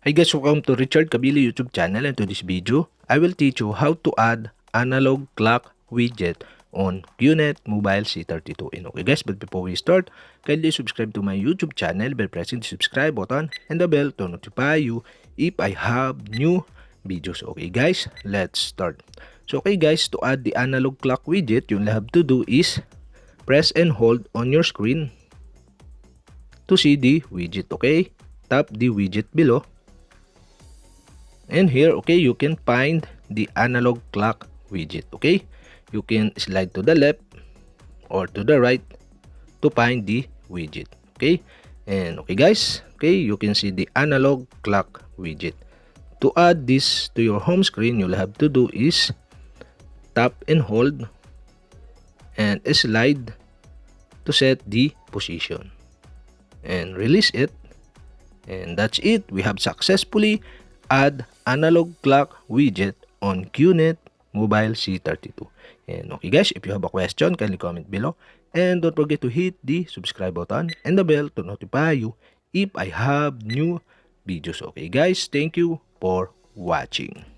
Hi guys, welcome to Richard Cabile YouTube channel, and to this video, I will teach you how to add analog clock widget on Qnet Mobile C32. And okay guys, but before we start, kindly subscribe to my YouTube channel by pressing the subscribe button and the bell to notify you if I have new videos. Okay guys, let's start. So okay guys, to add the analog clock widget, you have to do is press and hold on your screen to see the widget. Okay, tap the widget below. And here, okay, you can find the analog clock widget. Okay, you can slide to the left or to the right to find the widget. Okay, and okay guys, okay, you can see the analog clock widget. To add this to your home screen, you'll have to do is tap and hold and slide to set the position and release it. And that's it. We have successfully add analog clock widget on Qnet Mobile C32. And okay guys, if you have a question, kindly comment below. And don't forget to hit the subscribe button and the bell to notify you if I have new videos. Okay guys, thank you for watching.